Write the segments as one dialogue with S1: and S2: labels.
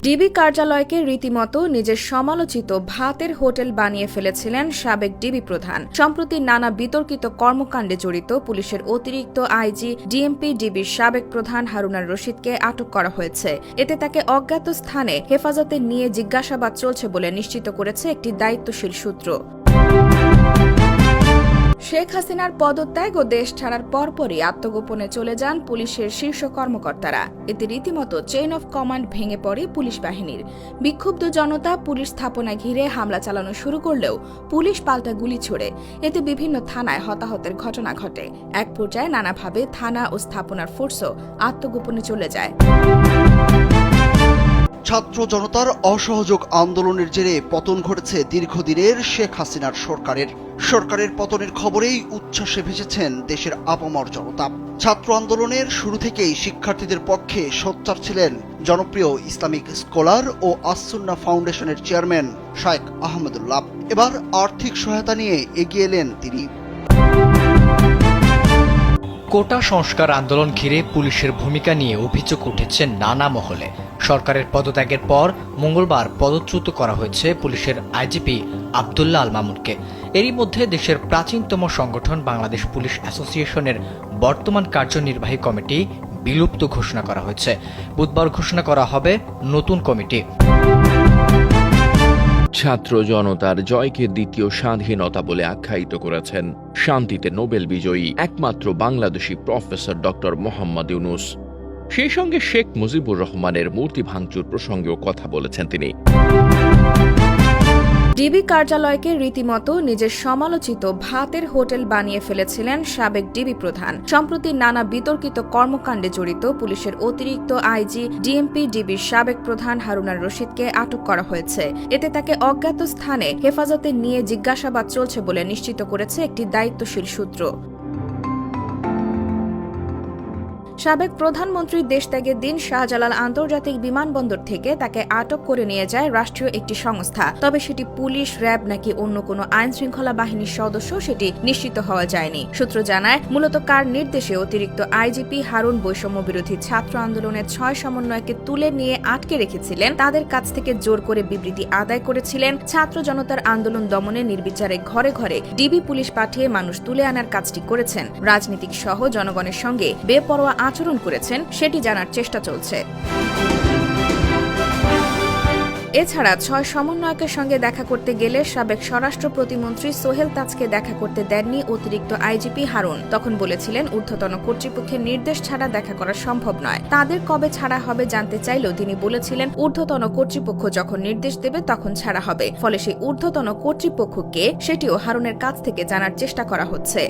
S1: DB কার্যালয়কে রীতিমতো নিজের সমালোচিত ভাতের হোটেল বানিয়ে ফেলেছিলেন সাবেক ডিবি প্রধান। সম্প্রতি নানা বিতর্কিত কর্মকাণ্ডে জড়িত পুলিশের অতিরিক্ত আইজি ডিএমপি ডিবির সাবেক প্রধান হারুনার রশিদকে আটক করা হয়েছে। এতে তাকে অজ্ঞাত স্থানে হেফাজতে নিয়ে জিজ্ঞাসাবাদ চলছে বলে নিশ্চিত করেছে একটি দায়িত্বশীল সূত্র। শেখ হাসিনার পদত্যাগ ও দেশ ছাড়ার পরপরই আত্মগোপনে চলে যান পুলিশের শীর্ষ কর্মকর্তারা। এতে রীতিমতো চেইন অফ কমান্ড ভেঙে পড়ে পুলিশ বাহিনীর। বিক্ষুব্ধ জনতা পুলিশ স্থাপনা ঘিরে হামলা চালানো শুরু করলেও পুলিশ পাল্টা গুলি ছোড়ে। এতে বিভিন্ন থানায় হতাহতের ঘটনা ঘটে। এক পর্যায়ে নানাভাবে থানা ও স্থাপনার ফোর্সও আত্মগোপনে চলে যায়।
S2: ছাত্র জনতার অসহযোগ আন্দোলনের জেরে পতন ঘটেছে দীর্ঘদিনের শেখ হাসিনার সরকারের পতনের খবরেই উচ্ছ্বাসে ভেসেছেন দেশের আপামর জনতা। ছাত্র আন্দোলনের শুরু থেকেই শিক্ষার্থীদের পক্ষে সোচ্চার ছিলেন জনপ্রিয় ইসলামিক স্কলার ও আসসুন্নাহ ফাউন্ডেশনের চেয়ারম্যান শায়েখ আহমদুল্লাহ। এবার আর্থিক সহায়তা নিয়ে এগিয়ে এলেন তিনি।
S3: কোটা সংস্কার আন্দোলন ঘিরে পুলিশের ভূমিকা নিয়ে অভিযোগ উঠেছে নানা মহলে। সরকারের পদত্যাগের পর মঙ্গলবার পদচ্যুত করা হয়েছে পুলিশের আইজিপি আব্দুল্লাহ আল মামুনকে। এরই মধ্যে দেশের প্রাচীনতম সংগঠন বাংলাদেশ পুলিশ অ্যাসোসিয়েশনের বর্তমান কার্যনির্বাহী কমিটি বিলুপ্ত ঘোষণা করা হয়েছে। বুধবার ঘোষণা করা হবে নতুন কমিটি।
S4: ছাত্র জনতার জয়কে দ্বিতীয় স্বাধীনতা বলে আখ্যায়িত করেছেন শান্তিতে নোবেল বিজয়ী একমাত্র বাংলাদেশি প্রফেসর ডক্টর মোহাম্মদ ইউনূস। সেই সঙ্গে শেখ মুজিবুর রহমানের মূর্তি ভাঙচুর প্রসঙ্গেও কথা বলেছেন তিনি।
S1: ডিবি কার্যালয়কে রীতিমতো নিজের সমালোচিত ভাতের হোটেল বানিয়ে ফেলেছিলেন সাবেক ডিবি প্রধান। সম্প্রতি নানা বিতর্কিত কর্মকাণ্ডে জড়িত পুলিশের অতিরিক্ত আইজি ডিএমপি ডিবির সাবেক প্রধান হারুনার রশিদকে আটক করা হয়েছে। এতে তাকে অজ্ঞাত স্থানে হেফাজতে নিয়ে জিজ্ঞাসাবাদ চলছে বলে নিশ্চিত করেছে একটি দায়িত্বশীল সূত্র। সাবেক প্রধানমন্ত্রী দেশত্যাগের দিন শাহজালাল আন্তর্জাতিক বিমানবন্দর থেকে তাকে আটক করে নিয়ে যায় রাষ্ট্রীয় একটি সংস্থা। তবে সেটি পুলিশ, র্যাব নাকি অন্য কোনো আইন শৃঙ্খলা বাহিনীর সদস্য সেটি নিশ্চিত হওয়া যায়নি। সূত্র জানায়, মূলত কার নির্দেশে অতিরিক্ত আইজিপি হারুন বৈষম্য বিরোধী ছাত্র আন্দোলনের 6 সমন্বয়কে তুলে নিয়ে আটকে রেখেছিলেন, তাদের কাছ থেকে জোর করে বিবৃতি আদায় করেছিলেন, ছাত্র জনতার আন্দোলন দমনে নির্বিচারে ঘরে ঘরে ডিবি পুলিশ পাঠিয়ে মানুষ তুলে আনার কাজটি করেছেন, রাজনীতিক সহ জনগণের সঙ্গে বেপরোয়া আচরণ করেছেন, সেটি জানার চেষ্টা চলছে। এছাড়া 6 সমন্বয়কের সঙ্গে দেখা করতে গেলে সাবেক স্বরাষ্ট্র প্রতিমন্ত্রী সোহেল তাজকে দেখা করতে দেননি অতিরিক্ত আইজিপি হারুন। তখন বলেছিলেন, ঊর্ধ্বতন কর্তৃপক্ষের নির্দেশ ছাড়া দেখা করা সম্ভব নয়। তাদের কবে ছাড়া হবে জানতে চাইলেও তিনি বলেছিলেন, ঊর্ধ্বতন কর্তৃপক্ষ যখন নির্দেশ দেবে তখন ছাড়া হবে। ফলে সেই ঊর্ধ্বতন কর্তৃপক্ষকে সেটিও হারুনের কাছ থেকে জানার চেষ্টা করা হচ্ছে।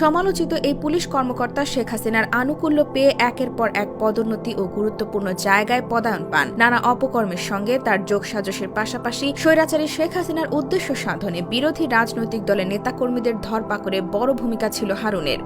S1: সমালোচিত এই পুলিশ কর্মকর্তা শেখ হাসিনার আনুকূল্য পেয়ে একের পর এক পদোন্নতি ও গুরুত্বপূর্ণ জায়গায় পদায়ন পান। নানা অপকর্মের সঙ্গে তার যোগসাজশের পাশাপাশি স্বৈরাচারী শেখ হাসিনার উদ্দেশ্য সাধনে বিরোধী রাজনৈতিক দলের নেতাকর্মীদের ধরপাকড়ে বড় ভূমিকা ছিল হারুনের।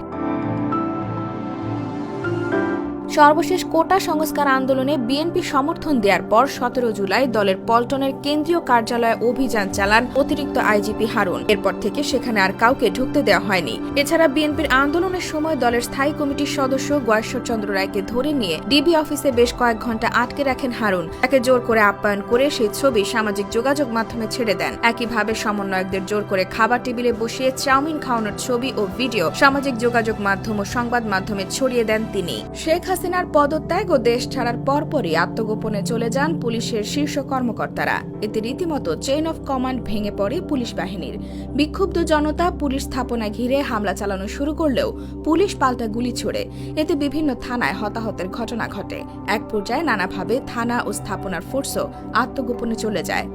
S1: সর্বশেষ কোটা সংস্কার আন্দোলনে বিএনপি সমর্থন দেওয়ার পর 17 জুলাই দলের পল্টনের কেন্দ্রীয় কার্যালয়ে অভিযান চালান অতিরিক্ত আইজিপি হারুন। এরপর থেকে সেখানে আর কাউকে ঢুকতে দেওয়া হয়নি। এছাড়া বিএনপির আন্দোলনের সময় দলের স্থায়ী কমিটির সদস্য গয়েশ্বরচন্দ্র রায়কে ধরে নিয়ে ডিবি অফিসে বেশ কয়েক ঘণ্টা আটকে রাখেন হারুন। তাকে জোর করে আপ্যায়ন করে সেই ছবি সামাজিক যোগাযোগ মাধ্যমে ছেড়ে দেন। একইভাবে সমন্বয়কদের জোর করে খাবার টেবিলে বসিয়ে চাউমিন খাওয়ানোর ছবি ও ভিডিও সামাজিক যোগাযোগ মাধ্যম ও সংবাদ মাধ্যমে ছড়িয়ে দেন তিনি। শেখ হাসিনার পদত্যাগ ও দেশ ছাড়ার পরপরই আত্মগোপনে চলে যান পুলিশের শীর্ষ কর্মকর্তারা। এতে রীতিমতো চেইন অফ কমান্ড ভেঙে পড়ে পুলিশ বাহিনীর। বিক্ষুব্ধ জনতা পুলিশ স্থাপনা ঘিরে হামলা চালানো শুরু করলেও পুলিশ পাল্টা গুলি ছোড়ে। এতে বিভিন্ন থানায় হতাহতের ঘটনা ঘটে। এক পর্যায়ে নানাভাবে থানা ও স্থাপনার ফোর্সও আত্মগোপনে চলে যায়।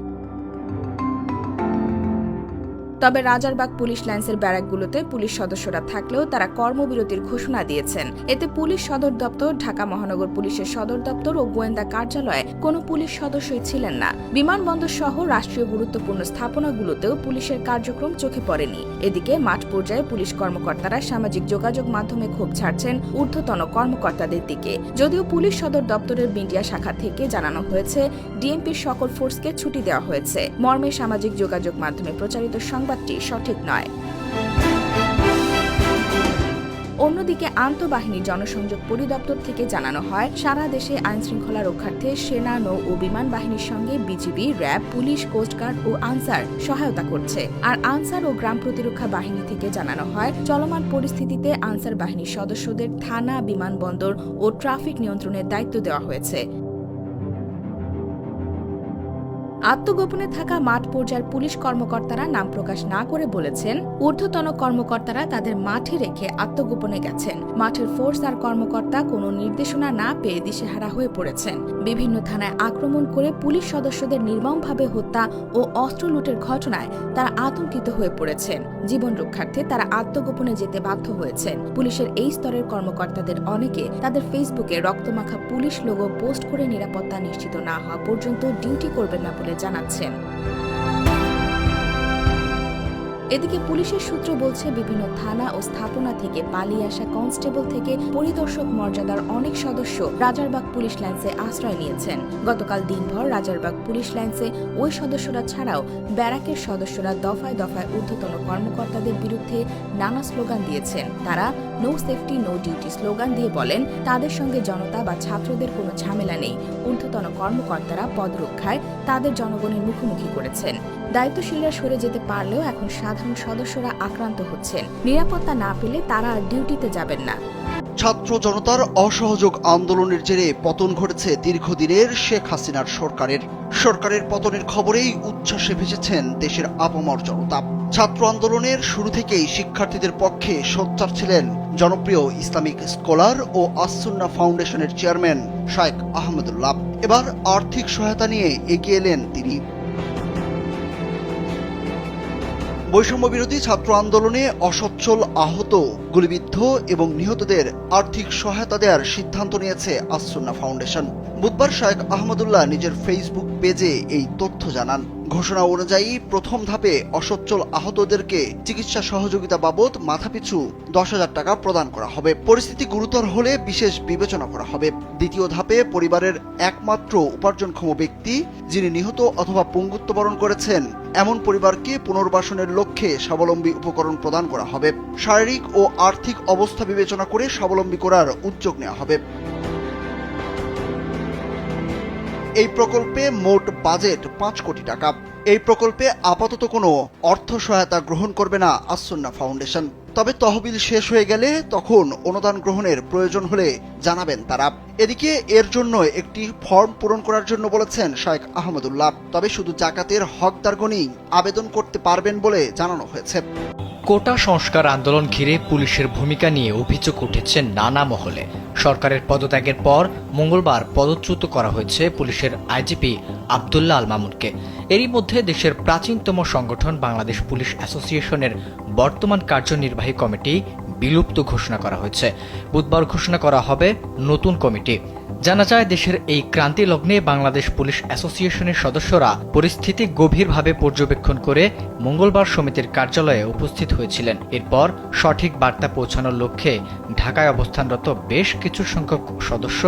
S1: তবে রাজারবাগ পুলিশ লাইন্সের ব্যারাকগুলোতে পুলিশ সদস্যরা থাকলেও তারা কর্মবিরতির ঘোষণা দিয়েছেন। এতে পুলিশ সদর দপ্তর, ঢাকা মহানগর পুলিশের সদর দপ্তর ও গোয়েন্দা কার্যালয়ে কোনো পুলিশ সদস্যই ছিলেন না। বিমানবন্দর সহ রাষ্ট্রীয় গুরুত্বপূর্ণ স্থাপনাগুলোতেও পুলিশের কার্যক্রম চোখে পড়েনি। এদিকে মাঠ পর্যায়ে পুলিশ কর্মকর্তারা সামাজিক যোগাযোগ মাধ্যমে ক্ষোভ ছাড়ছেন ঊর্ধ্বতন কর্মকর্তাদের দিকে। যদিও পুলিশ সদর দপ্তরের মিডিয়া শাখা থেকে জানানো হয়েছে, ডিএমপির সকল ফোর্সকে ছুটি দেওয়া হয়েছে। মর্মে সামাজিক যোগাযোগ মাধ্যমে প্রচারিত সংবাদটি সঠিক নয়। অন্যদিকে আন্তঃবাহিনী জনসংযোগ পরিদপ্তর থেকে জানানো হয়, সারা দেশে আইনশৃঙ্খলা রক্ষার্থে সেনা, নৌ ও বিমান বাহিনীর সঙ্গে বিজিবি, র্যাব, পুলিশ, কোস্টগার্ড ও আনসার সহায়তা করছে। আর আনসার ও গ্রাম প্রতিরক্ষা বাহিনী থেকে জানানো হয়, চলমান পরিস্থিতিতে আনসার বাহিনীর সদস্যদের থানা, বিমানবন্দর ও ট্রাফিক নিয়ন্ত্রণের দায়িত্ব দেওয়া হয়েছে। আত্মগোপনে থাকা মাঠ পর্যায়ের পুলিশ কর্মকর্তারা নাম প্রকাশ না করে বলেছেন, ঊর্ধ্বতন কর্মকর্তারা তাদের মাঠে রেখে আত্মগোপনে গেছেন। মাঠের ফোর্স আর কর্মকর্তা কোনো নির্দেশনা না পেয়ে দিশেহারা হয়ে পড়েছেন। বিভিন্ন থানায় আক্রমণ করে পুলিশ সদস্যদের নির্মমভাবে হত্যা ও অস্ত্র লুটের ঘটনায় তারা আতঙ্কিত হয়ে পড়েছেন। জীবন রক্ষার্থে তারা আত্মগোপনে যেতে বাধ্য হয়েছেন। পুলিশের এই স্তরের কর্মকর্তাদের অনেকে তাদের ফেসবুকে রক্তমাখা পুলিশ লোগো পোস্ট করে নিরাপত্তা নিশ্চিত না হওয়া পর্যন্ত ডিউটি করবেন না বলে জানাচ্ছেন। এদিকে পুলিশের সূত্র বলছে, বিভিন্ন থানা ও স্থাপনা থেকে পালিয়ে আসা কনস্টেবল থেকে পরিদর্শক মর্যাদার অনেক সদস্য রাজারবাগ পুলিশ লাইন্সে আশ্রয় নিয়েছেন। গতকাল দিনভর রাজারবাগ পুলিশ লাইন্সে ওই সদস্যরা ছাড়াও ব্যারাকের সদস্যরা দফায় দফায় ঊর্ধ্বতন কর্মকর্তাদের বিরুদ্ধে নানা স্লোগান দিয়েছেন। তারা no safety no duty slogan দিয়ে বলেন, তাদের সঙ্গে জনতা বা ছাত্রদের কোনো ঝামেলা নেই। ঊর্ধ্বতন কর্মকর্তারা পদ রক্ষায় তাদের জনগণের মুখোমুখি করেছেন। দায়িত্বশীলরা সরে যেতে পারলেও এখন সাধারণ সদস্যরা আক্রান্ত হচ্ছেন। নিরাপত্তা না পেলে তারা আর ডিউটিতে যাবেন না।
S2: ছাত্র জনতার অসহযোগ আন্দোলনের জেরে পতন ঘটেছে দীর্ঘদিনের শেখ হাসিনার সরকারের পতনের খবরেই উচ্ছ্বাসে ভেসেছেন দেশের আপামর জনতা। ছাত্র আন্দোলনের শুরু থেকেই শিক্ষার্থীদের পক্ষে সোচ্চার ছিলেন জনপ্রিয় ইসলামিক স্কলার ও আস-সুন্নাহ ফাউন্ডেশনের চেয়ারম্যান শাইখ আহমদুল্লাহ। এবার আর্থিক সহায়তা নিয়ে এগিয়ে এলেন তিনি। বৈষম্য বিরোধী ছাত্র আন্দোলনে অসচ্ছল, আহত, গুলিবিদ্ধ এবং নিহতদের আর্থিক সহায়তা দেওয়ার সিদ্ধান্ত নিয়েছে আস-সুন্নাহ ফাউন্ডেশন। বুধবার শাইখ আহমদুল্লাহ নিজের ফেসবুক পেজে এই তথ্য জানান। ঘোষণা অনুযায়ী প্রথম ধাপে অসচ্ছল আহতদেরকে চিকিৎসা সহযোগিতা বাবদ মাথাপিছু 10,000 টাকা প্রদান করা হবে। পরিস্থিতি গুরুতর হলে বিশেষ বিবেচনা করা হবে। দ্বিতীয় ধাপে পরিবারের একমাত্র উপার্জনক্ষম ব্যক্তি যিনি নিহত অথবা পঙ্গুত্ববরণ করেছেন এমন পরিবারকে পুনর্বাসনের লক্ষ্যে স্বাবলম্বী উপকরণ প্রদান করা হবে। শারীরিক ও আর্থিক অবস্থা বিবেচনা করে স্বাবলম্বী করার উদ্যোগ নেওয়া হবে। এই প্রকল্পে মোট বাজেট 5 কোটি টাকা। এই প্রকল্পে আপাতত কোনো অর্থ সহায়তা গ্রহণ করবে না আস-সুন্নাহ ফাউন্ডেশন। তবে তহবিল শেষ হয়ে গেলে তখন অনুদান গ্রহণের প্রয়োজন হলে জানাবেন তারা। এদিকে এর জন্য একটি ফর্ম পূরণ করার জন্য বলেছেন শাইখ আহমদুল্লাহ। তবে শুধু জাকাতের হকদারগণই আবেদন করতে পারবেন বলে জানানো হয়েছে।
S3: কোটা সংস্কার আন্দোলন ঘিরে পুলিশের ভূমিকা নিয়ে অভিযোগ উঠেছে নানা মহলে। সরকারের পদত্যাগের পর মঙ্গলবার পদচ্যুত করা হয়েছে পুলিশের আইজিপি আব্দুল্লাহ আল মামুনকে। এরই মধ্যে দেশের প্রাচীনতম সংগঠন বাংলাদেশ পুলিশ অ্যাসোসিয়েশনের বর্তমান কার্যনির্বাহী কমিটি বিলুপ্ত ঘোষণা করা হয়েছে। বুধবার ঘোষণা করা হবে নতুন কমিটি। জানা যায়, দেশের এই ক্রান্তি লগ্নে বাংলাদেশ পুলিশ অ্যাসোসিয়েশনের সদস্যরা পরিস্থিতি গভীরভাবে পর্যবেক্ষণ করে মঙ্গলবার সমিতির কার্যালয়ে উপস্থিত হয়েছিলেন। এরপর সঠিক বার্তা পৌঁছানোর লক্ষ্যে ঢাকায় অবস্থানরত বেশ কিছু সংখ্যক সদস্য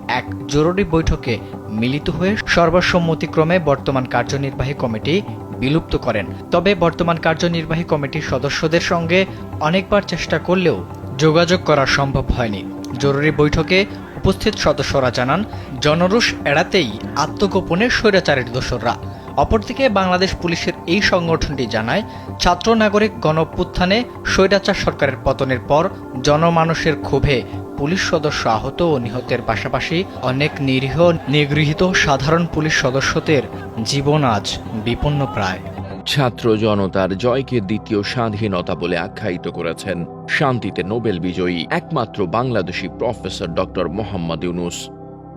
S3: এক জরুরি বৈঠকে মিলিত হয়ে সর্বসম্মতিক্রমে বর্তমান কার্যনির্বাহী কমিটি বিলুপ্ত করেন। তবে বর্তমান কার্যনির্বাহী কমিটির সদস্যদের সঙ্গে অনেকবার চেষ্টা করলেও যোগাযোগ করা সম্ভব হয়নি। জরুরি বৈঠকে উপস্থিত সদস্যরা জানান, জনরোষ এড়াতেই আত্মগোপনে স্বৈরাচারের দোসররা। অপরদিকে বাংলাদেশ পুলিশের এই সংগঠনটি জানায়, ছাত্র নাগরিক গণঅভ্যুত্থানে স্বৈরাচার সরকারের পতনের পর জনমানুষের ক্ষোভে পুলিশ সদস্য আহত ও নিহতের পাশাপাশি অনেক নিরীহ নিগৃহীত সাধারণ পুলিশ সদস্যদের জীবন আজ বিপন্ন প্রায়।
S4: ছাত্র জনতার জয়কে দ্বিতীয় স্বাধীনতা বলে আখ্যায়িত করেছেন শান্তিতে নোবেল বিজয়ী একমাত্র বাংলাদেশি প্রফেসর ডক্টর মোহাম্মদ ইউনুস।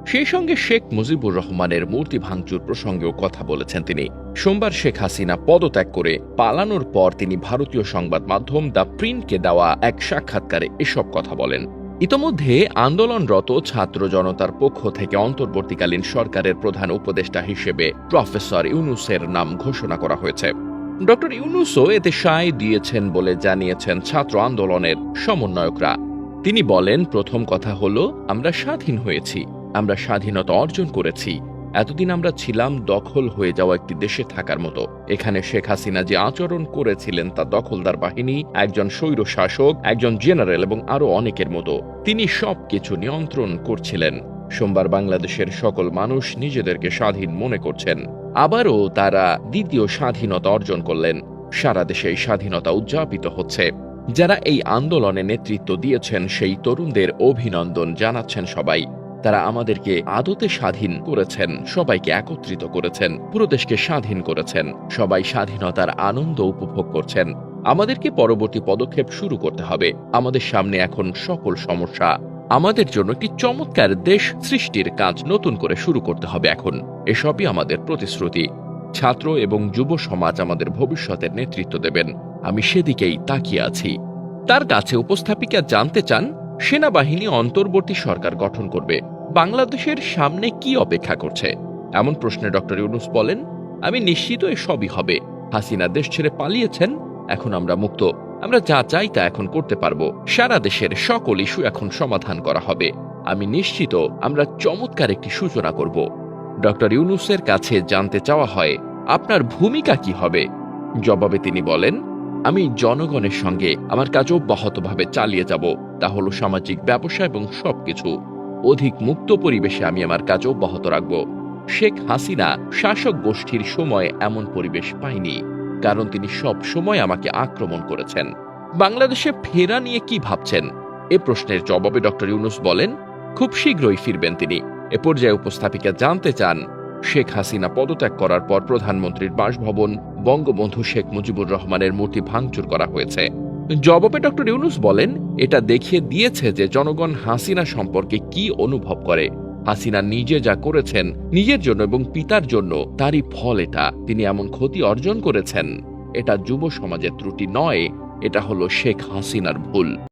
S4: সেই সঙ্গে শেখ মুজিবুর রহমানের মূর্তি ভাঙচুর প্রসঙ্গেও কথা বলেছেন তিনি। সোমবার শেখ হাসিনা পদত্যাগ করে পালানোর পর তিনি ভারতীয় সংবাদ মাধ্যম দ্য প্রিন্টকে দেওয়া এক সাক্ষাৎকারে এসব কথা বলেন। ইতোমধ্যে আন্দোলনরত ছাত্র জনতার পক্ষ থেকে অন্তর্বর্তীকালীন সরকারের প্রধান উপদেষ্টা হিসেবে প্রফেসর ইউনুসের নাম ঘোষণা করা হয়েছে। ডক্টর ইউনুসও এতে সায় দিয়েছেন বলে জানিয়েছেন ছাত্র আন্দোলনের সমন্বয়করা। তিনি বলেন, প্রথম কথা হলো, আমরা স্বাধীন হয়েছি, আমরা স্বাধীনতা অর্জন করেছি। এতদিন আমরা ছিলাম দখল হয়ে যাওয়া একটি দেশে থাকার মতো। এখানে শেখ হাসিনা যে আচরণ করেছিলেন তা দখলদার বাহিনী, একজন স্বৈর শাসক, একজন জেনারেল এবং আরো অনেকের মতো। তিনি সবকিছু নিয়ন্ত্রণ করছিলেন। সোমবার বাংলাদেশের সকল মানুষ নিজেদেরকে স্বাধীন মনে করছেন। আবারও তারা দ্বিতীয় স্বাধীনতা অর্জন করলেন। সারা দেশে এই স্বাধীনতা উদযাপিত হচ্ছে। যারা এই আন্দোলনে নেতৃত্ব দিয়েছেন সেই তরুণদের অভিনন্দন জানাচ্ছেন সবাই। তারা আমাদেরকে আদতে স্বাধীন করেছেন, সবাইকে একত্রিত করেছেন, পুরো দেশকে স্বাধীন করেছেন। সবাই স্বাধীনতার আনন্দ উপভোগ করছেন। আমাদেরকে পরবর্তী পদক্ষেপ শুরু করতে হবে। আমাদের সামনে এখন সকল সমস্যা। আমাদের জন্য একটি চমৎকার দেশ সৃষ্টির কাজ নতুন করে শুরু করতে হবে এখন। এসবই আমাদের প্রতিশ্রুতি। ছাত্র এবং যুব সমাজ আমাদের ভবিষ্যতের নেতৃত্ব দেবেন। আমি সেদিকেই তাকিয়ে আছি। তার কাছে উপস্থাপিকা জানতে চান, সেনাবাহিনী অন্তর্বর্তী সরকার গঠন করবে। বাংলাদেশের সামনে কি অপেক্ষা করছে? এমন প্রশ্নে ডক্টর ইউনূস বলেন, আমি নিশ্চিত এসবই হবে। হাসিনা দেশ ছেড়ে পালিয়েছেন, এখন আমরা মুক্ত। আমরা যা চাই তা এখন করতে পারবো। সারা দেশের সকল ইস্যু এখন সমাধান করা হবে। আমি নিশ্চিত আমরা চমৎকার একটি সূচনা করব। ডক্টর ইউনূসের কাছে জানতে চাওয়া হয়, আপনার ভূমিকা কি হবে? জবাবে তিনি বলেন, আমি জনগণের সঙ্গে আমার কাজ অব্যাহতভাবে চালিয়ে যাব। তা হলো সামাজিক ব্যবসা এবং সবকিছু অধিক মুক্ত পরিবেশে আমি আমার কাজ অব্যাহত রাখব। শেখ হাসিনা শাসক গোষ্ঠীর সময় এমন পরিবেশ পায়নি, কারণ তিনি সব সময় আমাকে আক্রমণ করেছেন। বাংলাদেশে ফেরা নিয়ে কি ভাবছেন? এ প্রশ্নের জবাবে ডক্টর ইউনূস বলেন, খুব শীঘ্রই ফিরবেন তিনি। এ পর্যায়ে উপস্থাপিকা জানতে চান, শেখ হাসিনা পদত্যাগ করার পর প্রধানমন্ত্রীর বাসভবন বঙ্গবন্ধু শেখ মুজিবুর রহমানের মূর্তি ভাঙচুর করা হয়েছে। জবাবে ডক্টর ইউনূস বলেন, এটা দেখিয়ে দিয়েছে যে জনগণ হাসিনা সম্পর্কে কি অনুভব করে। হাসিনা নিজে যা করেছেন নিজের জন্য এবং পিতার জন্য, তারই ফল এটা। তিনি এমন ক্ষতি অর্জন করেছেন, এটা যুব সমাজের ত্রুটি নয়, এটা হলো শেখ হাসিনার ভুল।